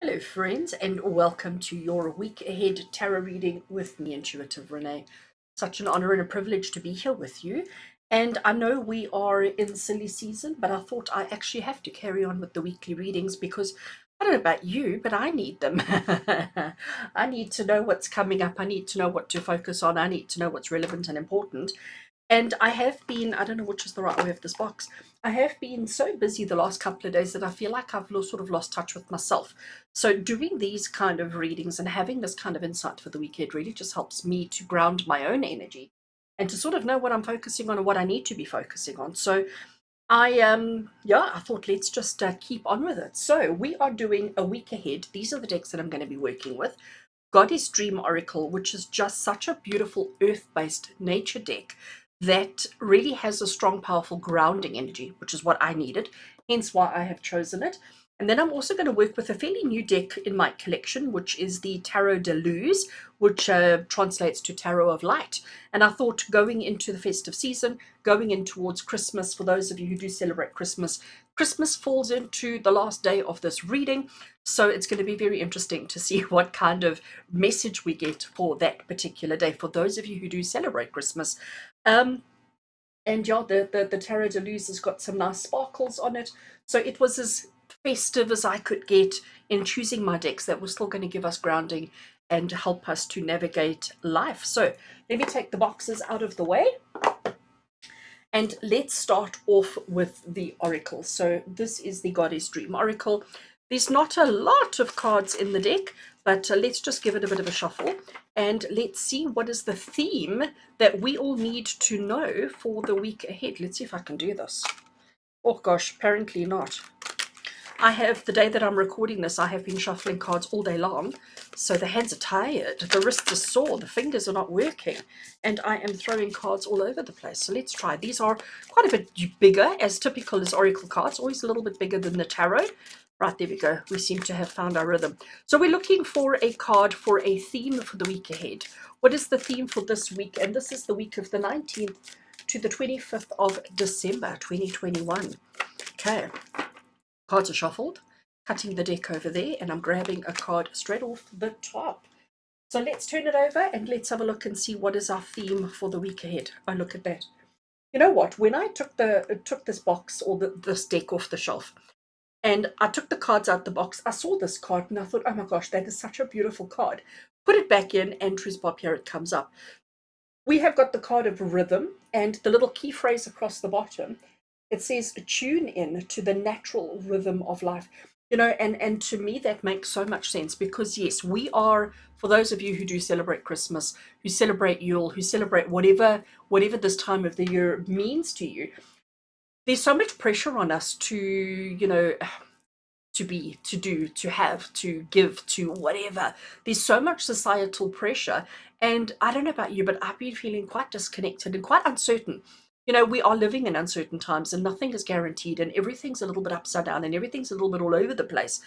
Hello, friends, and welcome to your week ahead tarot reading with me, Intuitive Rene. Such an honor and a privilege to be here with you. And I know we are in silly season, but I thought I actually have to carry on with the weekly readings because I don't know about you, but I need them. I need to know what's coming up. I need to know what to focus on. I need to know what's relevant and important. And I have been, I don't know which is the right way of this box. I have been so busy the last couple of days that I feel like I've sort of lost touch with myself. So doing these kind of readings and having this kind of insight for the weekend really just helps me to ground my own energy and to sort of know what I'm focusing on and what I need to be focusing on. So I thought let's just keep on with it. So we are doing a week ahead. These are the decks that I'm going to be working with. Goddess Dream Oracle, which is just such a beautiful earth-based nature deck that really has a strong, powerful grounding energy, which is what I needed, hence why I have chosen it. And then I'm also going to work with a fairly new deck in my collection, which is the Tarot de Luz, which translates to Tarot of Light. And I thought going into the festive season, going in towards Christmas, for those of you who do celebrate Christmas, Christmas falls into the last day of this reading. So it's going to be very interesting to see what kind of message we get for that particular day for those of you who do celebrate Christmas. Um, and yeah, the Tarot de Luz has got some nice sparkles on it. So it was as festive as I could get in choosing my decks that were still going to give us grounding and help us to navigate life. So let me take the boxes out of the way. And let's start off with the Oracle. So this is the Goddess Dream Oracle. There's not a lot of cards in the deck, but let's just give it a bit of a shuffle and let's see what is the theme that we all need to know for the week ahead. Let's see if I can do this. Oh gosh, apparently not. I have, the day that I'm recording this, I have been shuffling cards all day long. So the hands are tired, the wrists are sore, the fingers are not working, and I am throwing cards all over the place. So let's try. These are quite a bit bigger, as typical as Oracle cards, always a little bit bigger than the tarot. Right, there we go. We seem to have found our rhythm. So we're looking for a card for a theme for the week ahead. What is the theme for this week? And this is the week of the 19th to the 25th of December, 2021. Okay. Cards are shuffled, cutting the deck over there, and I'm grabbing a card straight off the top. So let's turn it over and let's have a look and see what is our theme for the week ahead. Oh, look at that. You know what? When I took this box or this deck off the shelf, and I took the cards out the box, I saw this card and I thought, oh my gosh, that is such a beautiful card. Put it back in, and Bob, here it comes up. We have got the card of rhythm and the little key phrase across the bottom. It says tune in to the natural rhythm of life. And to me that makes so much sense because yes, we are, for those of you who do celebrate Christmas, who celebrate Yule, who celebrate whatever this time of the year means to you, there's so much pressure on us to, to be, to do, to have, to give, to whatever. There's so much societal pressure. And I don't know about you, but I've been feeling quite disconnected and quite uncertain. We are living in uncertain times and nothing is guaranteed and everything's a little bit upside down and everything's a little bit all over the place.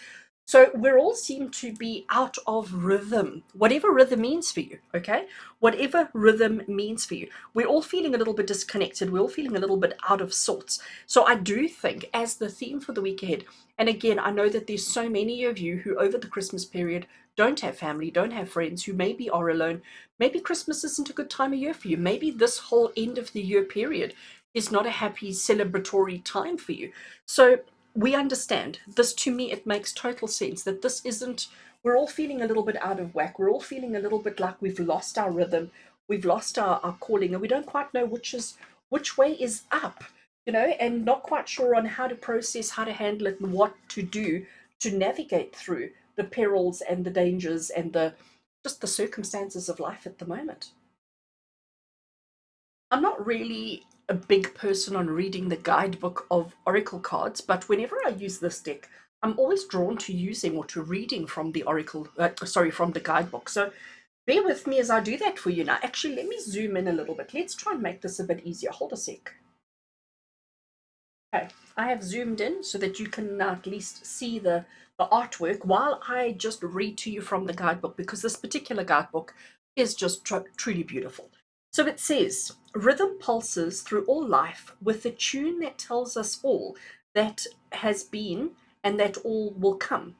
So we're all seem to be out of rhythm, whatever rhythm means for you, okay? Whatever rhythm means for you. We're all feeling a little bit disconnected. We're all feeling a little bit out of sorts. So I do think as the theme for the week ahead, and again, I know that there's so many of you who over the Christmas period don't have family, don't have friends, who maybe are alone. Maybe Christmas isn't a good time of year for you. Maybe this whole end of the year period is not a happy celebratory time for you. So we understand this. To me it makes total sense that this isn't, we're all feeling a little bit out of whack, we're all feeling a little bit like we've lost our rhythm, we've lost our calling, and we don't quite know which way is up, and not quite sure on how to process, how to handle it, and what to do to navigate through the perils and the dangers and the just the circumstances of life at the moment. I'm not really a big person on reading the guidebook of oracle cards, but whenever I use this deck, I'm always drawn to using or to reading from the from the guidebook. So bear with me as I do that for you now. Actually, let me zoom in a little bit. Let's try and make this a bit easier. Hold a sec. Okay, I have zoomed in so that you can at least see the artwork while I just read to you from the guidebook, because this particular guidebook is just truly beautiful. So it says, rhythm pulses through all life with a tune that tells us all that has been and that all will come.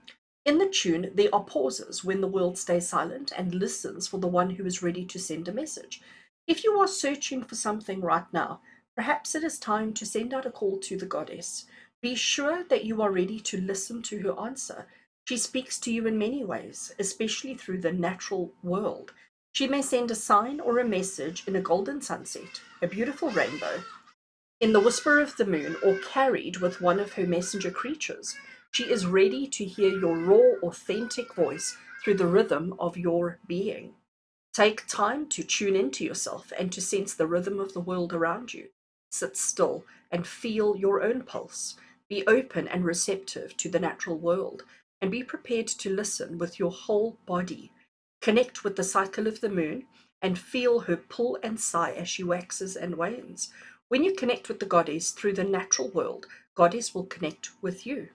In the tune, there are pauses when the world stays silent and listens for the one who is ready to send a message. If you are searching for something right now, perhaps it is time to send out a call to the goddess. Be sure that you are ready to listen to her answer. She speaks to you in many ways, especially through the natural world. She may send a sign or a message in a golden sunset, a beautiful rainbow, in the whisper of the moon, or carried with one of her messenger creatures. She is ready to hear your raw, authentic voice through the rhythm of your being. Take time to tune into yourself and to sense the rhythm of the world around you. Sit still and feel your own pulse. Be open and receptive to the natural world, and be prepared to listen with your whole body. Connect with the cycle of the moon and feel her pull and sigh as she waxes and wanes. When you connect with the goddess through the natural world, goddess will connect with you.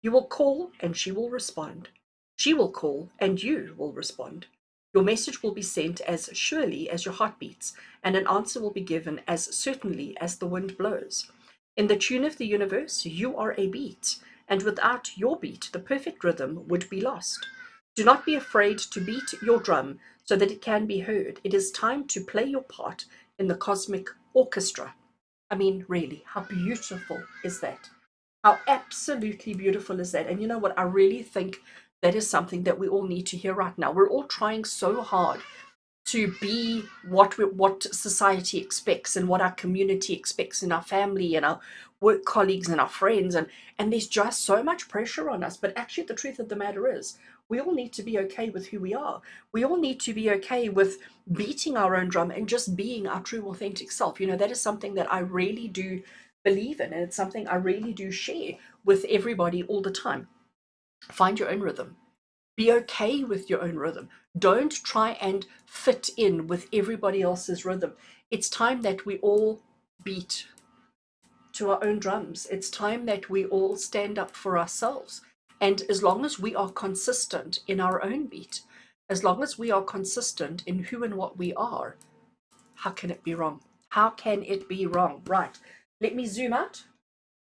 You will call and she will respond. She will call and you will respond. Your message will be sent as surely as your heart beats, and an answer will be given as certainly as the wind blows. In the tune of the universe, you are a beat, and without your beat, the perfect rhythm would be lost. Do not be afraid to beat your drum so that it can be heard. It is time to play your part in the cosmic orchestra. I mean, really, how beautiful is that? How absolutely beautiful is that? And you know what? I really think that is something that we all need to hear right now. We're all trying so hard to be what society expects and what our community expects, and our family and our work colleagues and our friends, and there's just so much pressure on us. But actually, the truth of the matter is, we all need to be okay with who we are. We all need to be okay with beating our own drum and just being our true authentic self. You know, that is something that I really do believe in, and it's something I really do share with everybody all the time. Find your own rhythm. Be okay with your own rhythm. Don't try and fit in with everybody else's rhythm. It's time that we all beat to our own drums. It's time that we all stand up for ourselves. And as long as we are consistent in our own beat, as long as we are consistent in who and what we are, how can it be wrong? How can it be wrong? Right. Let me zoom out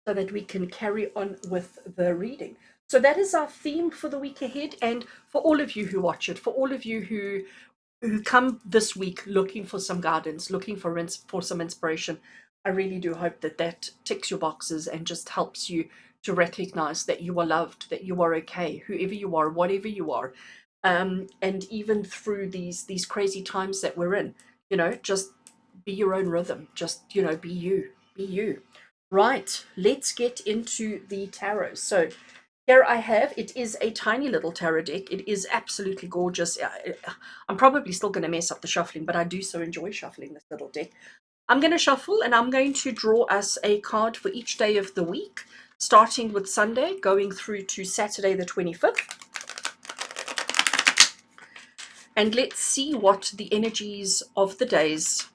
so that we can carry on with the reading. So that is our theme for the week ahead, and for all of you who watch it, for all of you who come this week looking for some guidance, looking for some inspiration, I really do hope that that ticks your boxes and just helps you to recognize that you are loved, that you are okay, whoever you are, whatever you are, and even through these crazy times that we're in, you know, just be your own rhythm. Just, you know, be you, be you. Right, let's get into the tarot. So here I have, it is a tiny little tarot deck. It is absolutely gorgeous. I'm probably still going to mess up the shuffling, but I do so enjoy shuffling this little deck. I'm going to shuffle, and I'm going to draw us a card for each day of the week, starting with Sunday, going through to Saturday the 25th. And let's see what the energies of the days,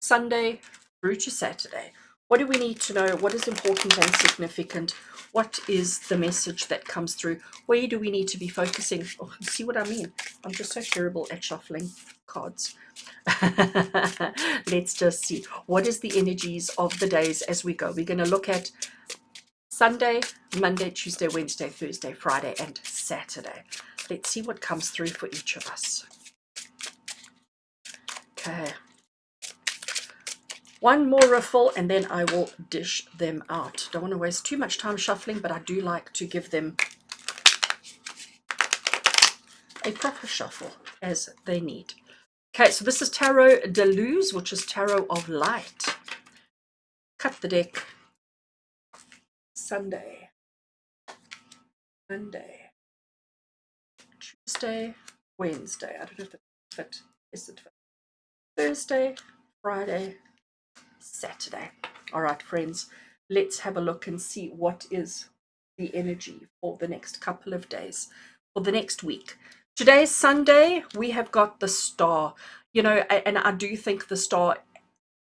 Sunday through to Saturday. What do we need to know? What is important and significant? What is the message that comes through? Where do we need to be focusing? Oh, see what I mean? I'm just so terrible at shuffling cards. Let's just see. What is the energies of the days as we go? We're going to look at Sunday, Monday, Tuesday, Wednesday, Thursday, Friday, and Saturday. Let's see what comes through for each of us. Okay. One more riffle, and then I will dish them out. Don't want to waste too much time shuffling, but I do like to give them a proper shuffle as they need. Okay, so this is Tarot de Luz, which is Tarot of Light. Cut the deck. Sunday, Monday, Tuesday, Wednesday. I don't know if it fit. Is it fit? Thursday, Friday, Saturday. All right, friends, let's have a look and see what is the energy for the next couple of days, for the next week. Today is Sunday. We have got the star, you know, and I do think the star,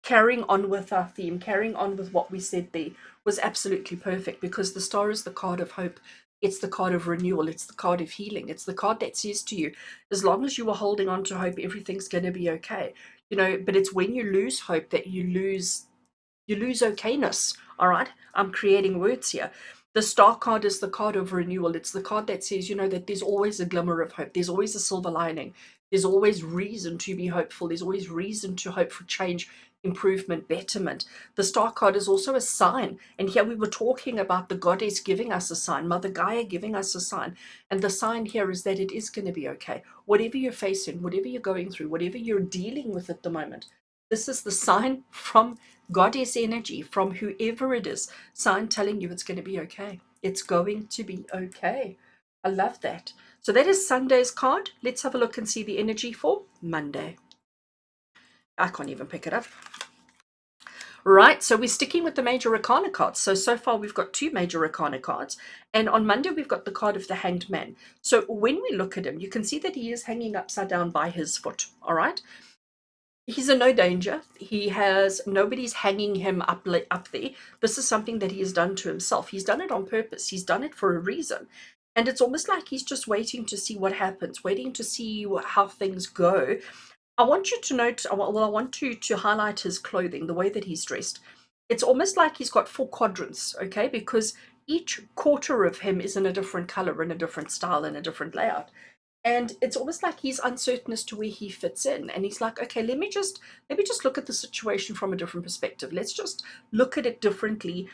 carrying on with our theme, carrying on with what we said there, was absolutely perfect, because the star is the card of hope. It's the card of renewal. It's the card of healing. It's the card that says to you, as long as you are holding on to hope, everything's going to be okay. You know, but it's when you lose hope that you lose okayness. All right, I'm creating words here. The star card is the card of renewal. It's the card that says, that there's always a glimmer of hope. There's always a silver lining. There's always reason to be hopeful. There's always reason to hope for change, improvement, betterment. The star card is also a sign. And here we were talking about the goddess giving us a sign, Mother Gaia giving us a sign. And the sign here is that it is going to be okay. Whatever you're facing, whatever you're going through, whatever you're dealing with at the moment, this is the sign from goddess energy, from whoever it is, sign telling you it's going to be okay. It's going to be okay. I love that. So that is Sunday's card. Let's have a look and see the energy for Monday. I can't even pick it up. Right, so we're sticking with the major arcana cards. So far we've got 2 major arcana cards, and on Monday we've got the card of the Hanged Man. So when we look at him, you can see that he is hanging upside down by his foot. All right, he's in no danger. Nobody's hanging him up there. This is something that he has done to himself. He's done it on purpose. He's done it for a reason. And it's almost like he's just waiting to see what happens, waiting to see how things go. I want you to note, I want to highlight his clothing, the way that he's dressed. It's almost like he's got 4 quadrants, okay? Because each quarter of him is in a different color, in a different style, in a different layout. And it's almost like he's uncertain as to where he fits in. And he's like, okay, let me just look at the situation from a different perspective. Let's just look at it differently.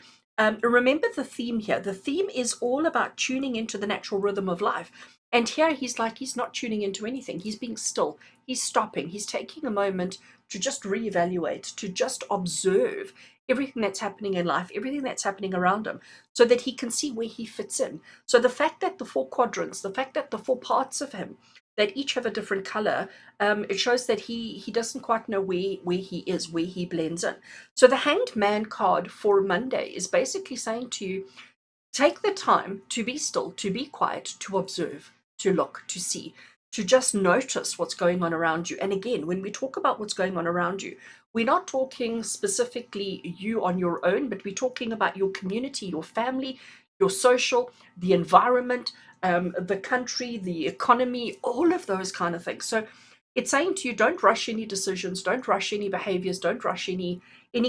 Remember the theme here. The theme is all about tuning into the natural rhythm of life. And here he's not tuning into anything. He's being still. He's stopping. He's taking a moment to just reevaluate, to just observe everything that's happening in life, everything that's happening around him, so that he can see where he fits in. So the fact that the 4 quadrants, the fact that the 4 parts of him, that each have a different color, it shows that he doesn't quite know where he is, where he blends in. So the Hanged Man card for Monday is basically saying to you, take the time to be still, to be quiet, to observe, to look, to see, to just notice what's going on around you. And again, when we talk about what's going on around you, we're not talking specifically you on your own, but we're talking about your community, your family, your social, the environment, the country, the economy, all of those kind of things. So it's saying to you, don't rush any decisions, don't rush any behaviors, don't rush any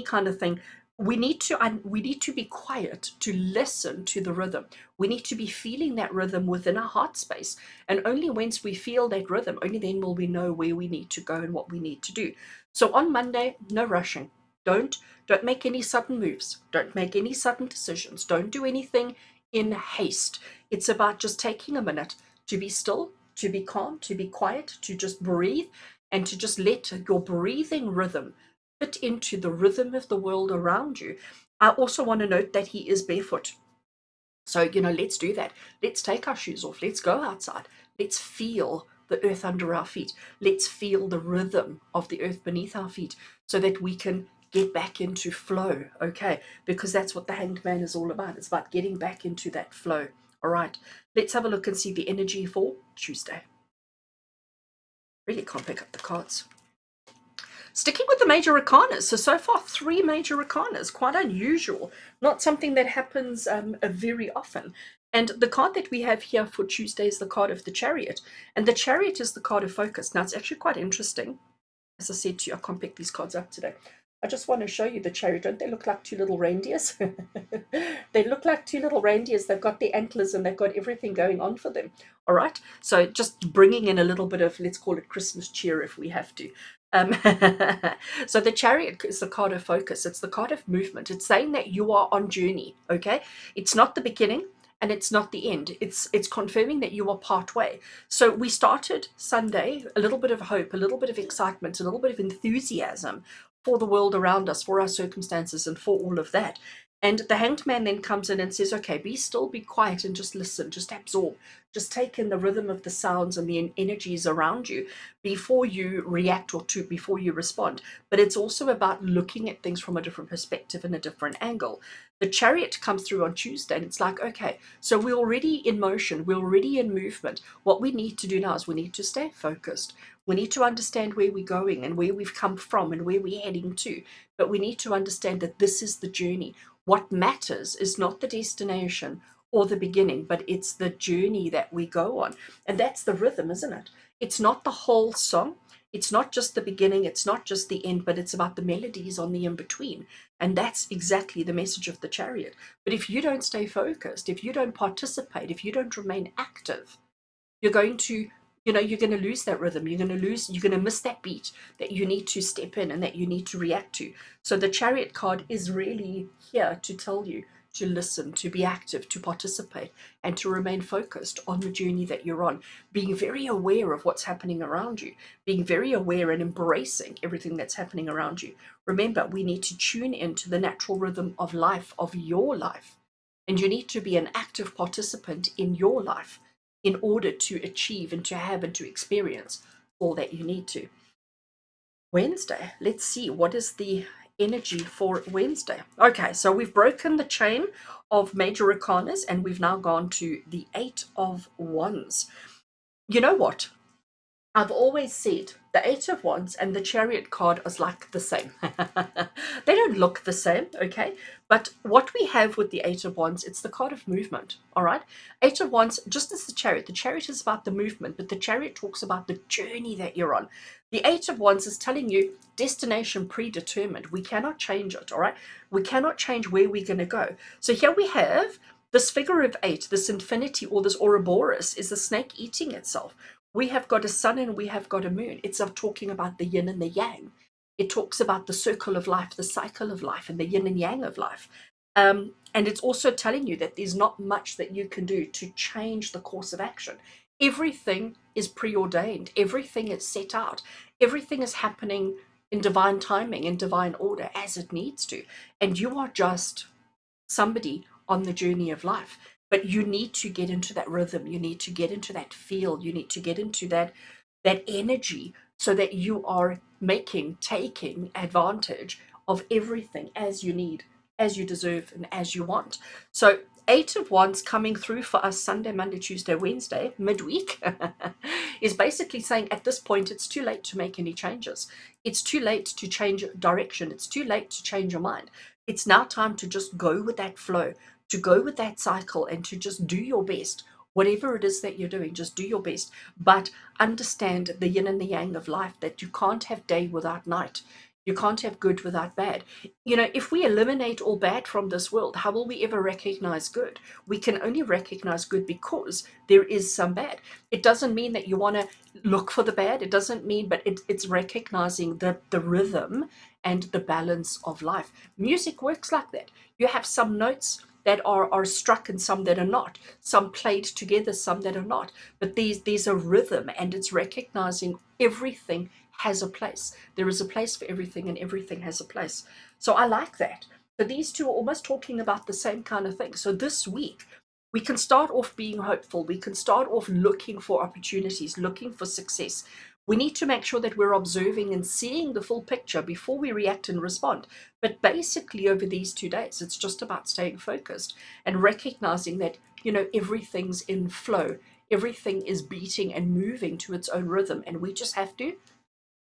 kind of thing. We need to be quiet to listen to the rhythm. We need to be feeling that rhythm within our heart space. And only once we feel that rhythm, only then will we know where we need to go and what we need to do. So on Monday, no rushing. Don't make any sudden moves. Don't make any sudden decisions. Don't do anything in haste. It's about just taking a minute to be still, to be calm, to be quiet, to just breathe, and to just let your breathing rhythm fit into the rhythm of the world around you. I also want to note that he is barefoot. So, let's do that. Let's take our shoes off. Let's go outside. Let's feel the earth under our feet. Let's feel the rhythm of the earth beneath our feet so that we can get back into flow, okay? Because that's what the Hanged Man is all about. It's about getting back into that flow. All right, let's have a look and see the energy for Tuesday. Really can't pick up the cards. Sticking with the major arcanas, so far 3 major arcanas, quite unusual, not something that happens very often. And the card that we have here for Tuesday is the card of the Chariot, and the Chariot is the card of focus. Now it's actually quite interesting. As I said to you, I can't pick these cards up today. I just want to show you the Chariot. Don't they look like 2 little reindeers? They look like 2 little reindeers. They've got the antlers and they've got everything going on for them. All right, so just bringing in a little bit of, let's call it Christmas cheer if we have to. So the Chariot is the card of focus. It's the card of movement. It's saying that you are on journey, okay? It's not the beginning and it's not the end. It's confirming that you are part way. So we started Sunday, a little bit of hope, a little bit of excitement, a little bit of enthusiasm for the world around us, for our circumstances, and for all of that. And the Hanged Man then comes in and says, okay, be still, be quiet, and just listen, just absorb, just take in the rhythm of the sounds and the energies around you before you react before you respond. But it's also about looking at things from a different perspective and a different angle. The Chariot comes through on Tuesday, and it's like, okay, so we're already in motion, we're already in movement. What we need to do now is we need to stay focused. We need to understand where we're going and where we've come from and where we're heading to. But we need to understand that this is the journey. What matters is not the destination or the beginning, but it's the journey that we go on. And that's the rhythm, isn't it? It's not the whole song. It's not just the beginning, it's not just the end, but it's about the melodies on the in between. And that's exactly the message of the Chariot. But if you don't stay focused, if you don't participate, if you don't remain active, you're going to, you're going to lose that rhythm. You're going to miss that beat that you need to step in and that you need to react to. So the Chariot card is really here to tell you to listen, to be active, to participate, and to remain focused on the journey that you're on, being very aware of what's happening around you, being very aware and embracing everything that's happening around you. Remember, we need to tune into the natural rhythm of life, of your life, and you need to be an active participant in your life in order to achieve and to have and to experience all that you need to. Wednesday, let's see, what is the energy for Wednesday? Okay, so we've broken the chain of major arcanas and we've now gone to the Eight of Wands. You know what? I've always said the Eight of Wands and the Chariot card is like the same. They don't look the same, okay? But what we have with the Eight of Wands, it's the card of movement, all right? Eight of Wands, just as the Chariot is about the movement, but the Chariot talks about the journey that you're on. The Eight of Wands is telling you destination predetermined. We cannot change it, all right? We cannot change where we're going to go. So here we have this figure of eight, this infinity, or this Ouroboros, is the snake eating itself. We have got a sun and we have got a moon. It's talking about the yin and the yang. It talks about the circle of life, the cycle of life, and the yin and yang of life. And it's also telling you that there's not much that you can do to change the course of action. Everything is preordained. Everything is set out. Everything is happening in divine timing, in divine order, as it needs to. And you are just somebody on the journey of life. But you need to get into that rhythm. You need to get into that feel. You need to get into that energy so that you are taking advantage of everything as you need, as you deserve, and as you want. So Eight of Wands coming through for us Sunday, Monday, Tuesday, Wednesday, midweek, is basically saying at this point it's too late to make any changes. It's too late to change direction. It's too late to change your mind. It's now time to just go with that flow, to go with that cycle, and to just do your best. Whatever it is that you're doing, just do your best. But understand the yin and the yang of life, that you can't have day without night. You can't have good without bad. If we eliminate all bad from this world, how will we ever recognize good? We can only recognize good because there is some bad. It doesn't mean that you want to look for the bad. It doesn't mean, but it's recognizing the rhythm and the balance of life. Music works like that. You have some notes that are struck and some that are not, some played together, some that are not. But there's a rhythm, and it's recognizing everything has a place. There is a place for everything, and everything has a place. So I like that. So these two are almost talking about the same kind of thing. So this week, we can start off being hopeful. We can start off looking for opportunities, looking for success. We need to make sure that we're observing and seeing the full picture before we react and respond. But basically, over these 2 days, it's just about staying focused and recognizing that, everything's in flow. Everything is beating and moving to its own rhythm, and we just have to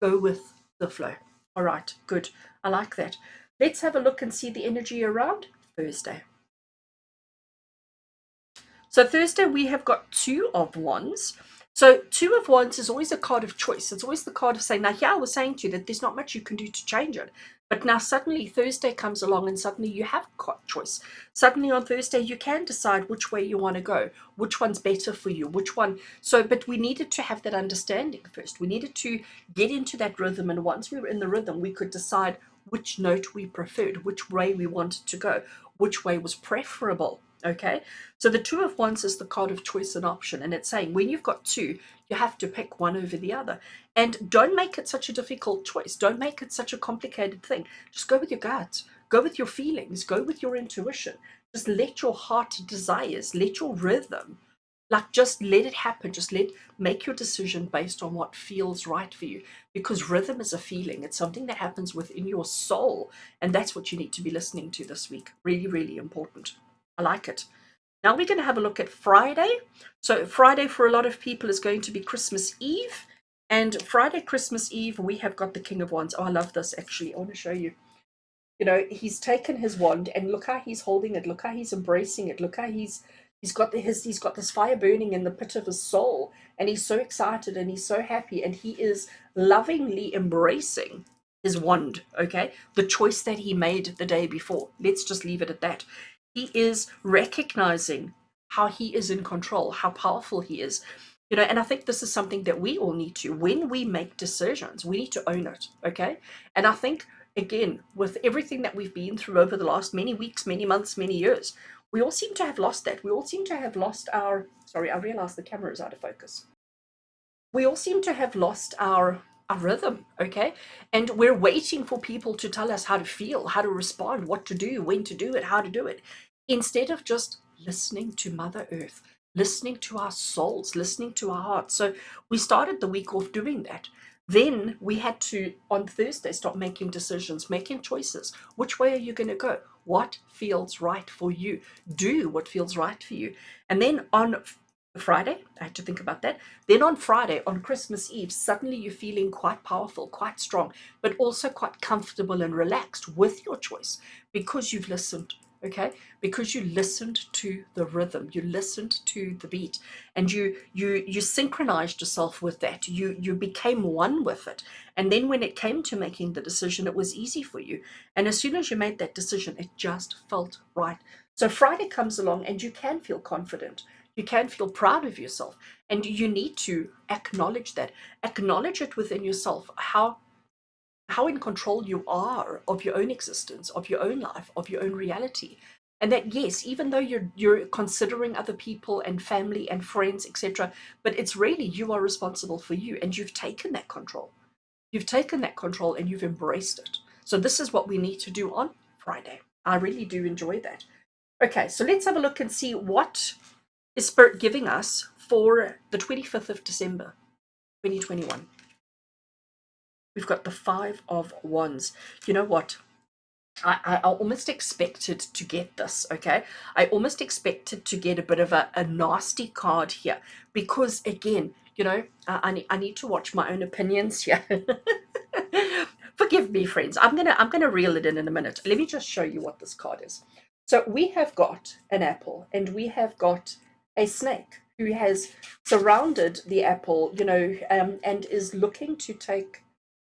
go with the flow. All right, good. I like that. Let's have a look and see the energy around Thursday. So Thursday, we have got Two of Wands. So Two of Wands is always a card of choice. It's always the card of saying, now here I was saying to you that there's not much you can do to change it. But now suddenly Thursday comes along and suddenly you have got choice. Suddenly on Thursday, you can decide which way you want to go, which one's better for you, which one. So, but we needed to have that understanding first. We needed to get into that rhythm. And once we were in the rhythm, we could decide which note we preferred, which way we wanted to go, which way was preferable. Okay, so the Two of Wands is the card of choice and option, and it's saying when you've got two, you have to pick one over the other. And don't make it such a difficult choice. Don't make it such a complicated thing. Just go with your gut, go with your feelings, go with your intuition. Just let your heart desires, let your rhythm, just let it happen. Just make your decision based on what feels right for you, because rhythm is a feeling. It's something that happens within your soul, and that's what you need to be listening to this week. Really, really important. I like it. Now we're going to have a look at Friday. So Friday for a lot of people is going to be Christmas Eve. And Friday, Christmas Eve, we have got the King of Wands. Oh, I love this, actually. I want to show you. He's taken his wand, and look how he's holding it. Look how he's embracing it. Look how he's he's got this fire burning in the pit of his soul, and he's so excited and he's so happy, and he is lovingly embracing his wand, okay? The choice that he made the day before. Let's just leave it at that. He is recognizing how he is in control, how powerful he is. And I think this is something that we all need to, when we make decisions, we need to own it, okay? And I think, again, with everything that we've been through over the last many weeks, many months, many years, we all seem to have lost that. We all seem to have lost our, sorry, I realize the camera is out of focus. We all seem to have lost our rhythm, okay? And we're waiting for people to tell us how to feel, how to respond, what to do, when to do it, how to do it, instead of just listening to Mother Earth, listening to our souls, listening to our hearts. So we started the week off doing that. Then we had to, on Thursday, start making decisions, making choices. Which way are you going to go? What feels right for you? Do what feels right for you. And then on Friday, I had to think about that. Then on Friday, on Christmas Eve, suddenly you're feeling quite powerful, quite strong, but also quite comfortable and relaxed with your choice because you've listened, okay? Because you listened to the rhythm, you listened to the beat, and you synchronized yourself with that. You became one with it. And then when it came to making the decision, it was easy for you. And as soon as you made that decision, it just felt right. So Friday comes along and you can feel confident. You can feel proud of yourself, and you need to acknowledge that. Acknowledge it within yourself, how in control you are of your own existence, of your own life, of your own reality. And that, yes, even though you're considering other people and family and friends, etc., but it's really you are responsible for you, and you've taken that control. You've taken that control and you've embraced it. So this is what we need to do on Friday. I really do enjoy that. Okay, so let's have a look and see what is Spirit giving us for the 25th of December, 2021. We've got the Five of Wands. You know what? I almost expected to get this, okay? I almost expected to get a bit of a nasty card here because, again, I need to watch my own opinions here. Forgive me, friends. I'm gonna reel it in a minute. Let me just show you what this card is. So we have got an apple and we have got a snake who has surrounded the apple, and is looking to take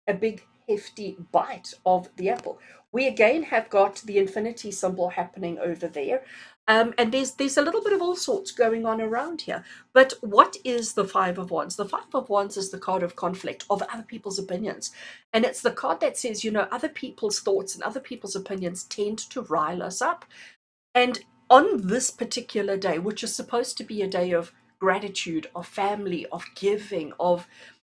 a big hefty bite of the apple. We again have got the infinity symbol happening over there. And there's a little bit of all sorts going on around here. But what is the Five of Wands? The Five of Wands is the card of conflict, of other people's opinions. And it's the card that says, other people's thoughts and other people's opinions tend to rile us up. And on this particular day, which is supposed to be a day of gratitude, of family, of giving, of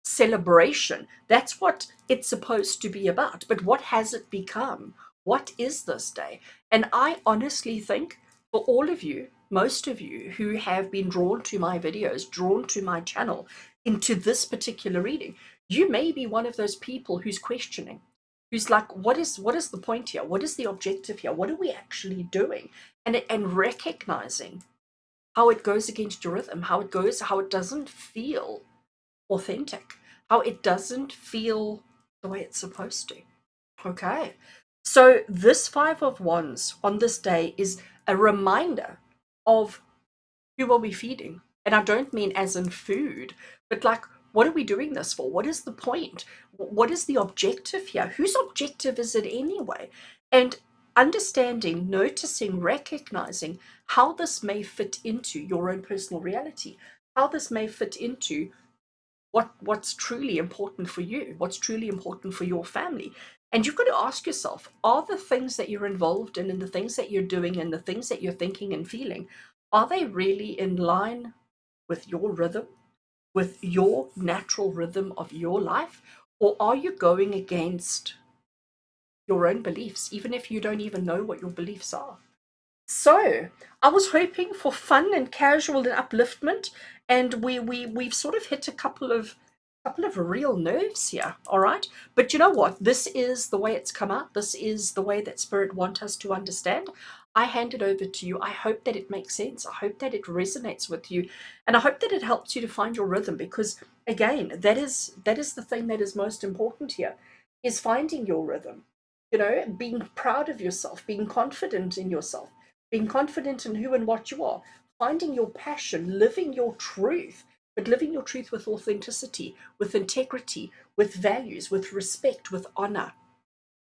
celebration, that's what it's supposed to be about. But what has it become? What is this day? And I honestly think for all of you, most of you who have been drawn to my videos, drawn to my channel, into this particular reading, you may be one of those people who's questioning, who's like, what is the point here? What is the objective here? What are we actually doing? And recognizing how it goes against your rhythm, how it doesn't feel authentic, how it doesn't feel the way it's supposed to. Okay. So this Five of Wands on this day is a reminder of who are we feeding? And I don't mean as in food, but like, what are we doing this for? What is the point? What is the objective here? Whose objective is it anyway? And understanding, noticing, recognizing how this may fit into your own personal reality, how this may fit into what's truly important for you, what's truly important for your family. And you've got to ask yourself, are the things that you're involved in and the things that you're doing and the things that you're thinking and feeling, are they really in line with your rhythm, with your natural rhythm of your life? Or are you going against your own beliefs, even if you don't even know what your beliefs are? So I was hoping for fun and casual and upliftment, and we've sort of hit a couple of real nerves here, all right? But you know what? This is the way it's come out. This is the way that Spirit wants us to understand. I hand it over to you. I hope that it makes sense. I hope that it resonates with you, and I hope that it helps you to find your rhythm. Because again, that is the thing that is most important here, is finding your rhythm. Being proud of yourself, being confident in yourself, being confident in who and what you are, finding your passion, living your truth, but living your truth with authenticity, with integrity, with values, with respect, with honor.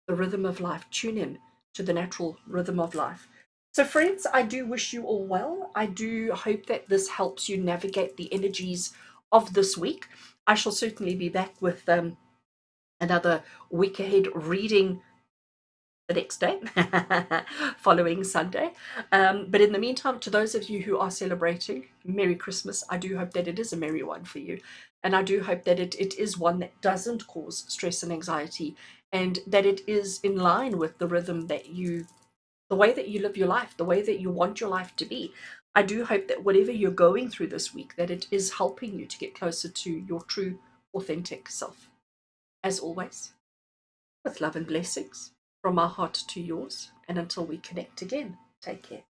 The rhythm of life. Tune in to the natural rhythm of life. So, friends, I do wish you all well. I do hope that this helps you navigate the energies of this week. I shall certainly be back with another week ahead reading the next day, following Sunday. But in the meantime, to those of you who are celebrating, Merry Christmas. I do hope that it is a merry one for you. And I do hope that it is one that doesn't cause stress and anxiety, and that it is in line with the rhythm that the way that you live your life, the way that you want your life to be. I do hope that whatever you're going through this week, that it is helping you to get closer to your true, authentic self. As always, with love and blessings from our heart to yours. And until we connect again, take care.